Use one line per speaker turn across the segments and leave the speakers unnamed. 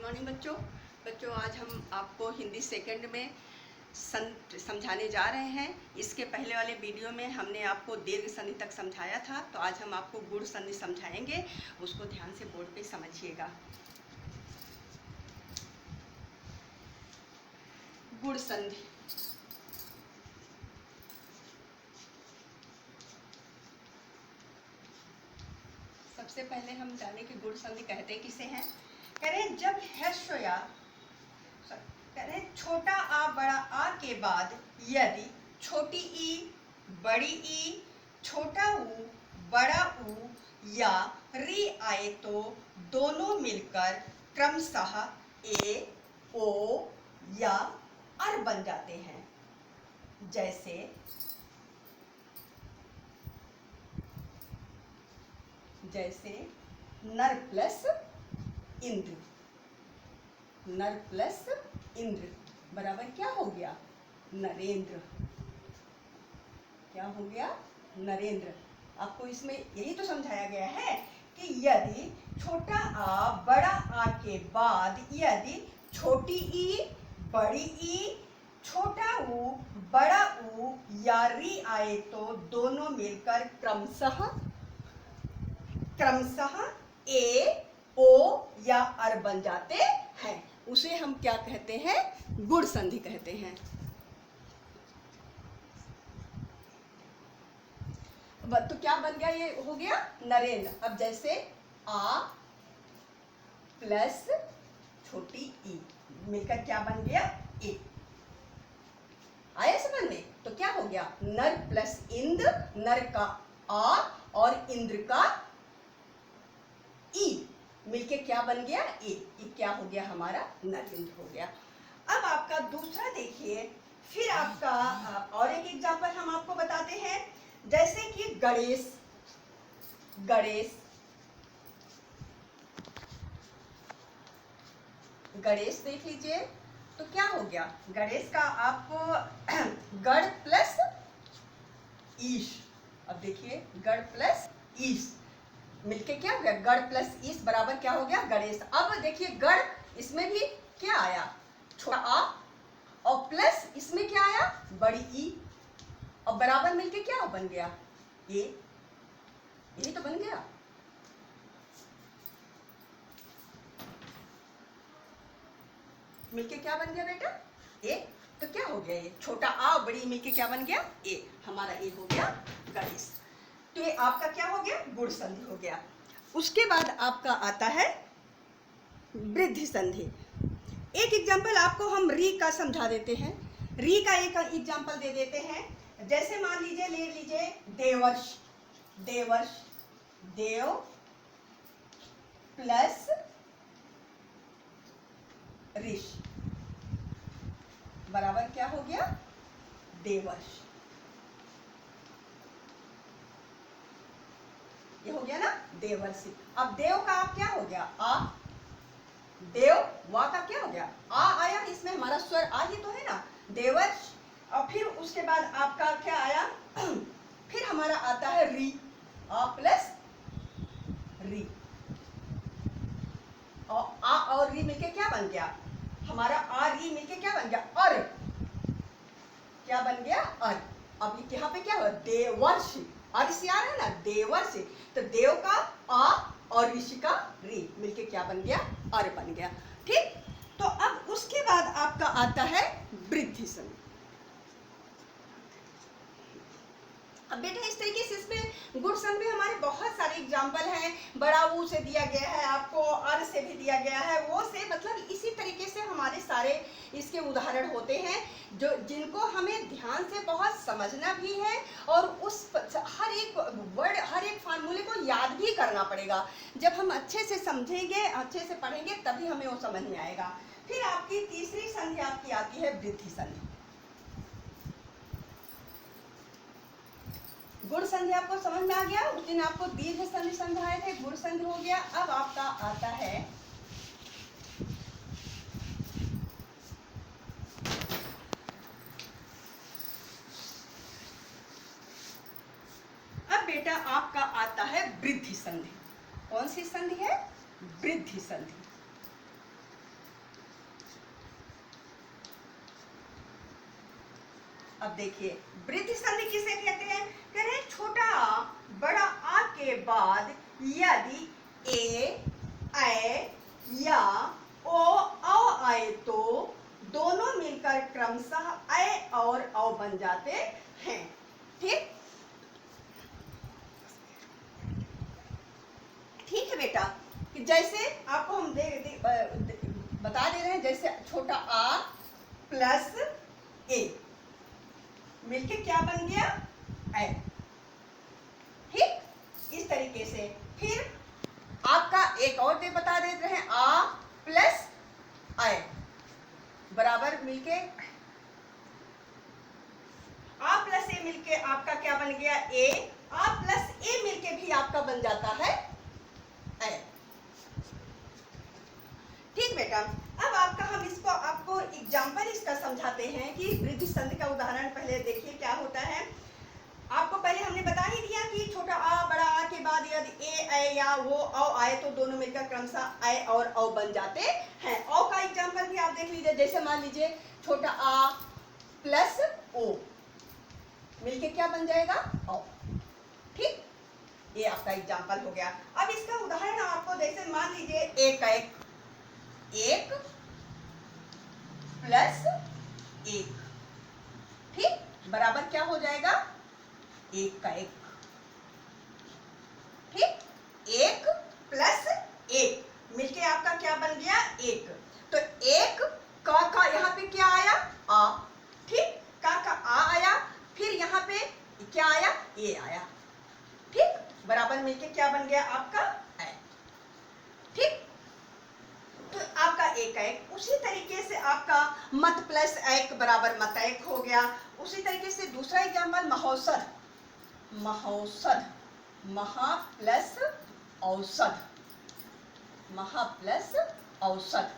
Morning बच्चों आज हम आपको हिंदी सेकंड में समझाने जा रहे हैं। इसके पहले वाले वीडियो में हमने आपको दीर्घ संधि तक समझाया था, तो आज हम आपको गुण संधि समझाएंगे। उसको ध्यान से बोर्ड पे समझिएगा। गुण संधि। सबसे पहले हम जाने कि गुण संधि कहते किसे हैं। कह रहे जब ह्रस्व या कह रहे छोटा आ बड़ा आ के बाद यदि छोटी ई बड़ी ई छोटा ऊ बड़ा ऊ या री आए तो दोनों मिलकर क्रमशः ए ओ या अर बन जाते हैं। जैसे नर प्लस इंद्र। नर प्लस इंद्र बराबर क्या हो गया? नरेंद्र। क्या हो गया? नरेंद्र। आपको इसमें यही तो समझाया गया है कि यदि छोटा आ बड़ा आ के बाद यदि छोटी ई बड़ी ई छोटा ऊ बड़ा ऊ या री आए तो दोनों मिलकर क्रमशः ए ओ या अर बन जाते हैं। उसे हम क्या कहते हैं? गुण संधि कहते हैं। तो क्या बन गया? ये हो गया नरेंद्र। अब जैसे आ प्लस छोटी ई मिलकर क्या बन गया? ए। आया समझ में? तो क्या हो गया? नर प्लस इंद्र, नर का आ और इंद्र का ई मिलके क्या बन गया? ए। क्या हो गया? हमारा नरेंद्र हो गया। अब आपका दूसरा देखिए, फिर आपका और एक एग्जांपल हम आपको बताते हैं। जैसे कि गणेश। गणेश देख लीजिए, तो क्या हो गया? गणेश का आपको गण प्लस ईश। अब देखिए गण प्लस ईश मिलके क्या हो गया? गण प्लस ईश बराबर क्या हो गया? गणेश। अब देखिए गण, इसमें भी क्या आया? छोटा आ और प्लस इसमें क्या आया? बड़ी ई और बराबर मिलके क्या बन गया? ए। यही तो बन गया। मिलके क्या बन गया बेटा? ए। तो क्या हो गया? ये छोटा आ और बड़ी मिलके क्या बन गया? ए। हमारा ए हो गया गणेश। तो ये आपका क्या हो गया? गुण संधि हो गया। उसके बाद आपका आता है वृद्धि संधि। एक एग्जांपल आपको हम री का समझा देते हैं। री का एक एग्जांपल दे देते हैं। जैसे मान लीजिए, ले लीजिए देवर्ष। देव प्लस ऋष बराबर क्या हो गया? देवर्ष। ये हो गया ना देवर्षि। अब देव का आप क्या हो गया? आ। देव वा का क्या हो गया? आ आया, इसमें हमारा स्वर आ ही तो है ना, देवर्ष। और फिर उसके बाद आपका क्या आया? फिर हमारा आता है री। आ प्लस री और आ और री मिलके क्या बन गया? हमारा आ री मिलके क्या बन गया? अर। क्या बन गया? अर। अब यहाँ पे क्या हुआ? देवर्ष। अर् से आ रहा है ना, देवर्ष। तो देव का आ और ऋषि का री मिलके क्या बन गया? अर बन गया। ठीक। तो अब उसके बाद आपका आता है वृद्धि संधि। अब बेटा इस तरीके से इसमें गुण संधि में हमारे बहुत सारे एग्जाम्पल हैं। बड़ा ऊ से दिया गया है, आपको अर से भी दिया गया है, वो से, मतलब इसी तरीके से हमारे सारे इसके उदाहरण होते हैं जो जिनको हमें ध्यान से बहुत समझना भी है और उस हर एक वर्ड, हर एक फार्मूले को याद भी करना पड़ेगा। जब हम अच्छे से समझेंगे, अच्छे से पढ़ेंगे, तभी हमें वो समझ में आएगा। फिर आपकी तीसरी संधि आपकी आती है वृद्धि संधि। गुण संधि आपको समझ में आ गया। उस दिन आपको दीर्घ संधि समझाए थे, गुण संधि हो गया। अब आपका आता है बेटा आपका आता है वृद्धि संधि। कौन सी संधि है? वृद्धि संधि। अब देखिए वृद्धि संधि किसे कहते हैं? कह रहे हैं छोटा आ बड़ा आ के बाद यदि ए ऐ या ओ औ आए तो दोनों मिलकर क्रमशः ऐ और औ बन जाते हैं। ठीक ठीक है बेटा, कि जैसे आपको हम बता दे रहे हैं, जैसे छोटा आ प्लस ए मिलके क्या बन गया? ऐ। ठीक इस तरीके से फिर आपका एक और बता देते हैं, आ प्लस ऐ बराबर मिलके आ प्लस ए मिलके आपका क्या बन गया? ए। आ प्लस ए मिलके भी आपका बन जाता है ऐ। ठीक बेटा, अब आपका हम इसको आपको एग्जाम्पल इसका समझाते हैं कि वृद्धि संधि का उदाहरण पहले देखिए क्या होता है। आपको पहले हमने बता ही दिया कि छोटा आ बड़ा आ के बाद यदि ए ऐ या वो औ आए तो दोनों मिलकर क्रमशः ऐ और औ बन जाते हैं। औ का एग्जाम्पल भी आप देख लीजिए, जैसे मान लीजिए छोटा आ प्लस ओ मिलके क्या बन जाएगा? औ। ठीक ये आपका एग्जाम्पल हो गया। अब इसका उदाहरण आपको जैसे मान लीजिए एक प्लस एक, ठीक बराबर क्या हो जाएगा? एक का एक। ठीक एक प्लस एक मिलके आपका क्या बन गया? एक। तो एक का यहाँ पे क्या आया? आ। ठीक का आ आया, फिर यहाँ पे क्या आया? ए आया। ठीक बराबर मिलके क्या बन गया आपका? ऐ। ठीक तो आपका एक एक। उसी तरीके से आपका मत प्लस एक बराबर मत एक हो गया। उसी तरीके से दूसरा एग्जाम्पल महौषध। महा प्लस औषध, महा प्लस औषध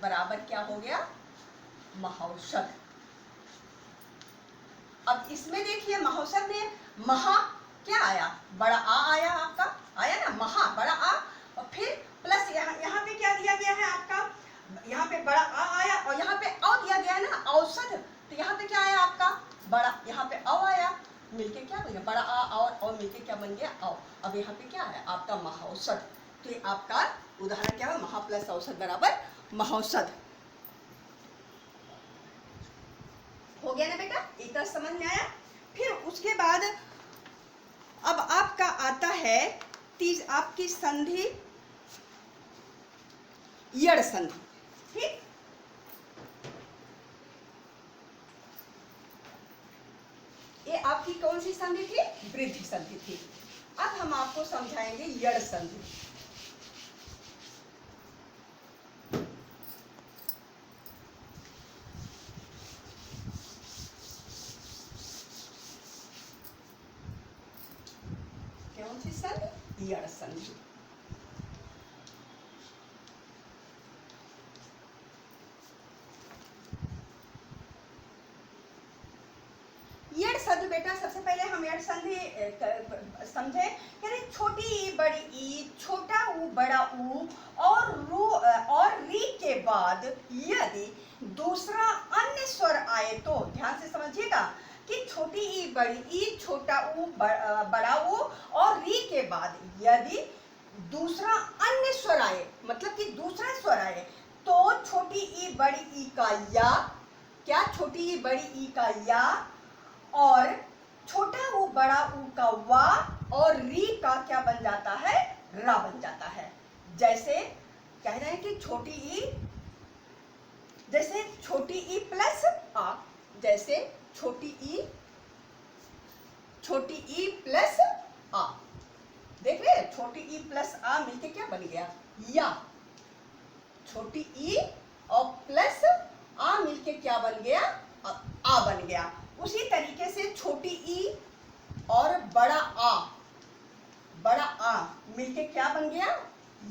बराबर क्या हो गया? महौषध। अब इसमें देखिए महौषध में महा क्या आया? बड़ा आ आया, आपका आया ना महा बड़ा आ, और फिर प्लस यहाँ पे क्या दिया गया है आपका? यहाँ पे बड़ा आ आया और यहाँ पे औ दिया गया है ना औषध, तो यहाँ पे क्या आया आपका? बड़ा, यहाँ पे औ आया मिलके क्या बन गया? बड़ा आ और औ मिलके क्या बन गया? औ। अब यहाँ पे क्या है आपका? महौषध। तो ये आपका उदाहरण क्या है? महा प्लस औषध बराबर महौषध। हो गया ना बेटा? एक तरह समझ में आया। फिर उसके बाद अब आपका आता है आपकी संधि यड़ संधि। ठीक ये आपकी कौन सी संधि थी? वृद्धि संधि थी। अब हम आपको समझाएंगे यड़ संधि। कौन सी संधि? यड़ संधि। यड़ संधि बेटा, सबसे पहले हम यड़ संधि समझे। यानी छोटी ई बड़ी ई, छोटा ऊ बड़ा ऊ और रू और री के बाद यदि दूसरा अन्य स्वर आए तो, ध्यान से समझिएगा कि छोटी ई बड़ी ई, छोटा ऊ बड़ा ऊ और री के बाद यदि दूसरा अन्य स्वर आए, मतलब कि दूसरा स्वर आए, तो छोटी ई बड़ी ई का या, क्या? छोटी ई बड़ी ई का या और छोटा ऊ बड़ा ऊ का वा और री का क्या बन जाता है? रा बन जाता है। जैसे कह रहे हैं कि छोटी ई, जैसे छोटी ई प्लस आ, जैसे छोटी ई प्लस आ, देख रहे हैं? छोटी ई प्लस आ मिलके क्या बन गया? या। छोटी ई और प्लस आ मिलके क्या बन गया? आ बन गया। उसी तरीके से छोटी ई और बड़ा आ मिलके क्या बन गया?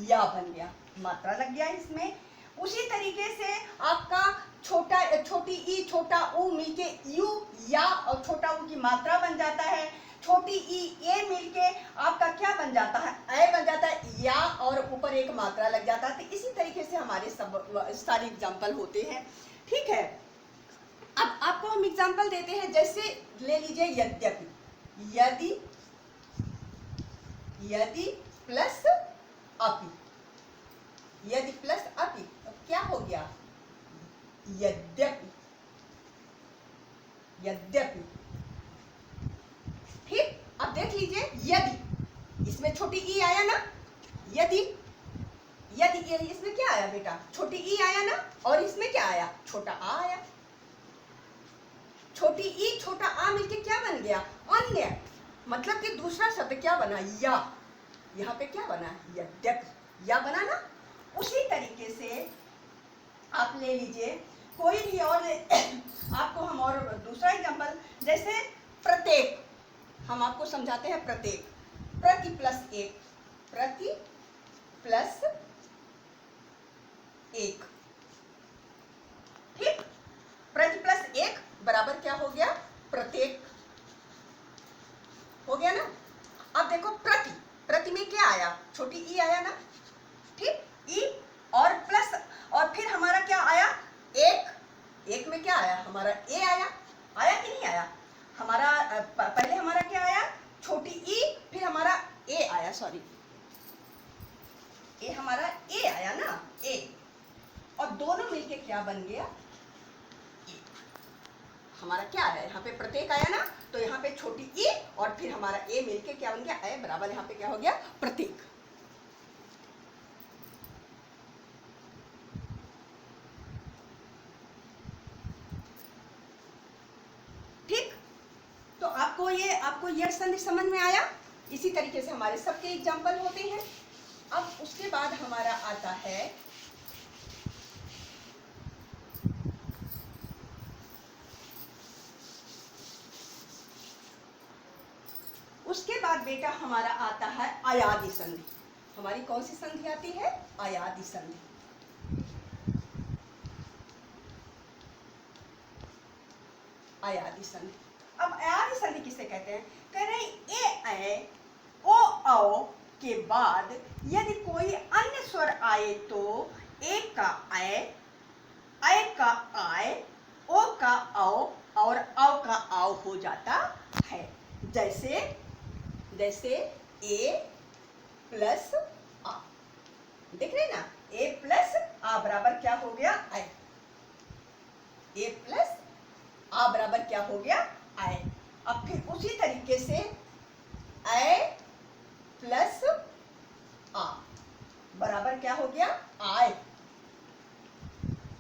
या बन गया, मात्रा लग गया इसमें। उसी तरीके से आपका छोटी ई छोटा ऊ मिलके यू या और छोटा ऊ की मात्रा बन जाता है। छोटी ई ए मिलके आपका क्या बन जाता है? ऐ बन जाता है, या और ऊपर एक मात्रा लग जाता है। तो इसी तरीके से हमारे सब सारे एग्जाम्पल होते हैं। ठीक है, अब आपको हम एग्जांपल देते हैं, जैसे ले लीजिए यद्यपि, यदि, यदि प्लस अपि, यदि प्लस अपि तो क्या हो गया, यद्यपि, यद्यपि। ठीक, अब देख लीजिए यदि, इसमें छोटी ई आया ना, यदि, यदि इसमें क्या आया बेटा, छोटी ई आया ना, और इसमें क्या आया, छोटा आ आया। छोटी ई छोटा आ मिलके क्या बन गया, अन्य, मतलब कि दूसरा शब्द क्या बना, या। यहाँ पे क्या बना, यद्यपि, या बना ना। उसी तरीके से आप ले लीजिए कोई भी और आपको हम और दूसरा एग्जांपल, जैसे प्रत्येक, हम आपको समझाते हैं प्रत्येक, प्रति प्लस एक, प्रति प्लस एक। ठीक, प्रति प्लस एक बराबर क्या हो गया, प्रत्येक हो गया ना। अब देखो प्रति, प्रति में क्या आया, छोटी ई आया ना। ठीक, ई और प्लस, और फिर हमारा क्या आया, एक, एक में क्या आया, हमारा ए आया, आया कि नहीं आया, हमारा पहले हमारा क्या आया, छोटी ई, फिर हमारा ए आया, सॉरी ए, हमारा ए आया ना, ए, और दोनों मिलके क्या बन गया, ए। हमारा क्या आया, यहाँ पे प्रत्येक आया ना, तो यहाँ पे छोटी ई और फिर हमारा ए मिलके क्या बन गया, ए बराबर यहाँ पे क्या हो गया, प्रत्येक। ठीक, तो आपको ये संधि समझ में आया। इसी तरीके से हमारे सबके एग्जाम्पल होते हैं। अब उसके बाद हमारा आता है उसके बाद बेटा हमारा आता है अयादि संधि। हमारी कौन सी संधि आती है, अयादि संधि। अयादि संधि। अब अयादि संधि किसे कहते हैं, कह रहे हैं ए ओ औ के बाद यदि कोई अन्य स्वर आए तो ए का ऐ का आय, ओ का औ और औ का आव हो जाता है। जैसे जैसे ए प्लस आ, देख रहे ना, ए प्लस आ बराबर क्या हो गया, ऐ। ए प्लस आ बराबर क्या हो गया, ऐ। अब फिर उसी तरीके से ऐ प्लस आ बराबर क्या हो गया, आय।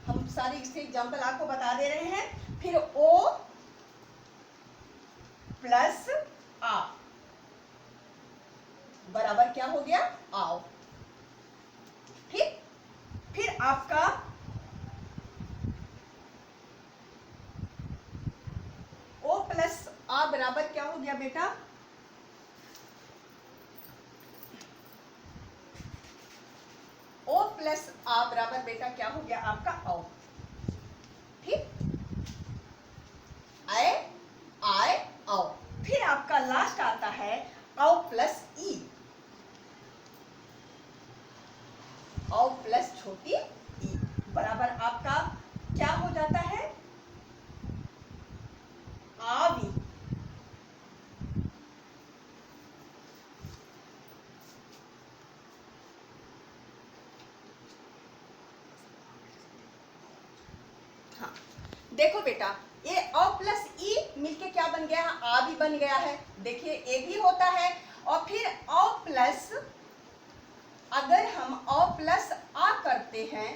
हम सारे इसके एग्जाम्पल आपको बता दे रहे हैं। फिर ओ प्लस आ बराबर क्या हो गया, आओ। ठीक, फिर आपका ओ प्लस आ बराबर क्या हो गया बेटा, ओ प्लस आ बराबर बेटा क्या हो गया आपका, औ। ठीक, ऐ आय औ। फिर आपका लास्ट आता है औ प्लस ई, औ प्लस छोटी ई बराबर आपका क्या हो जाता है, आवी। हाँ, देखो बेटा ये अ प्लस ई मिलके क्या बन गया है, आ भी बन गया है। देखिए ए भी होता है, और फिर अ प्लस, अगर हम अ प्लस आ करते हैं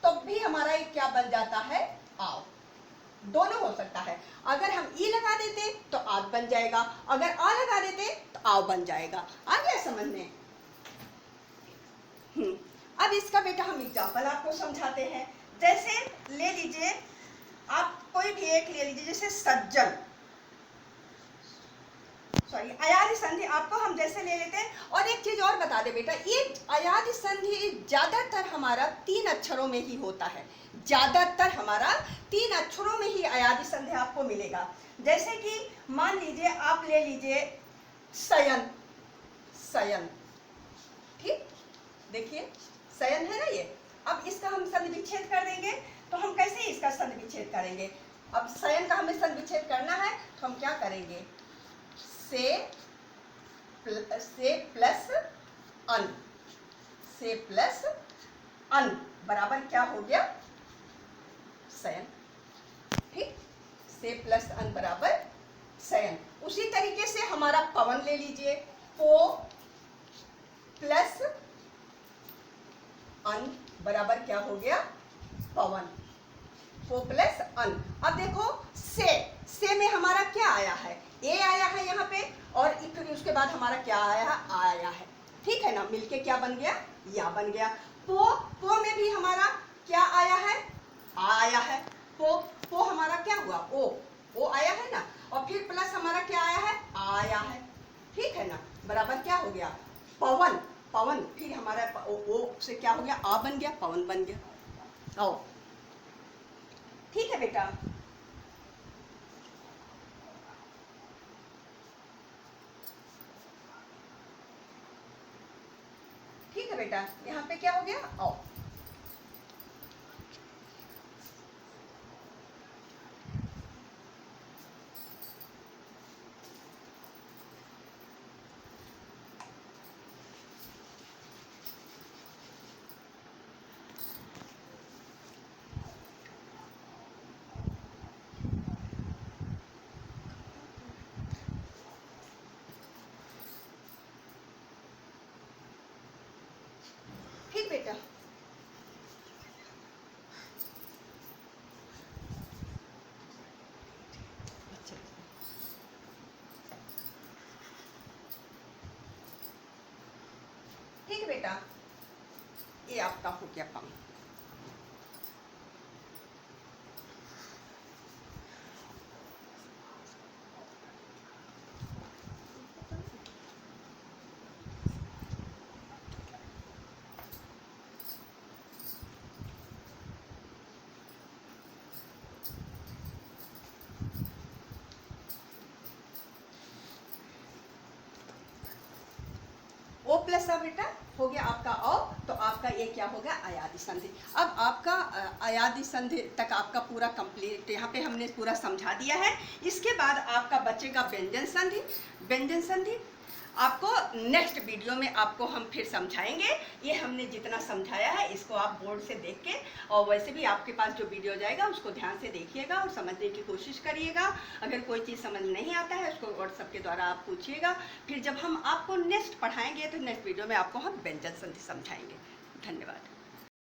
तो भी हमारा ये क्या बन जाता है, आओ। दोनों हो सकता है, अगर हम ई लगा देते तो आग बन जाएगा, अगर आ लगा देते तो आव बन जाएगा। आ गया समझ में। अब इसका बेटा हम एग्जाम्पल आपको समझाते हैं। जैसे ले लीजिए, आप कोई भी एक ले लीजिए, जैसे सज्जन, सॉरी अयादि संधि आपको हम जैसे ले लेते हैं। और एक चीज और बता दे बेटा, ये अयादि संधि ज्यादातर हमारा 3 अक्षरों में ही होता है। ज्यादातर हमारा 3 अक्षरों में ही अयादि संधि आपको मिलेगा। जैसे कि मान लीजिए आप ले लीजिए शयन, शयन। ठीक, देखिए शयन है ना ये। अब इसका हम संधि विच्छेद कर देंगे, तो हम कैसे इसका संधि विच्छेद करेंगे, अब शयन का हमें संविच्छेद करना है तो हम क्या करेंगे, से प्लस अन, से प्लस अन बराबर क्या हो गया, शयन। ठीक, से प्लस अन बराबर शयन। उसी तरीके से हमारा पवन ले लीजिए, पो प्लस अन बराबर क्या हो गया, पवन। पो प्लस अन। अब देखो से में हमारा क्या आया है, ए आया है यहाँ पे, और फिर उसके बाद हमारा क्या आया है, ठीक है ना, मिलके क्या बन गया, या बन गया। पो में भी हमारा क्या आया है, आया है। पो हमारा क्या हुआ, ओ आया है ना, और फिर प्लस हमारा क्या आया है, आया है, ठीक है ना, बराबर क्या हो गया, पवन। पवन फिर हमारा ओ से क्या हो गया, आ बन गया, पवन बन गया। आओ, ठीक है बेटा। ठीक है बेटा, यहाँ पे क्या हो गया, आओ। ठीक बेटा, ठीक है बेटा, ये आपका हो गया काम। ओ प्लस आ बेटा हो गया आपका ओ, तो आपका ये क्या होगा, अयादि संधि। अब आपका अयादि संधि तक आपका पूरा कंप्लीट, यहाँ पे हमने पूरा समझा दिया है। इसके बाद आपका बचेगा व्यंजन संधि। व्यंजन संधि आपको नेक्स्ट वीडियो में आपको हम फिर समझाएंगे। ये हमने जितना समझाया है इसको आप बोर्ड से देख के, और वैसे भी आपके पास जो वीडियो जाएगा उसको ध्यान से देखिएगा और समझने की कोशिश करिएगा। अगर कोई चीज़ समझ नहीं आता है उसको व्हाट्सएप के द्वारा आप पूछिएगा। फिर जब हम आपको नेक्स्ट पढ़ाएंगे तो नेक्स्ट वीडियो में आपको हम व्यंजन संधि समझाएंगे। धन्यवाद।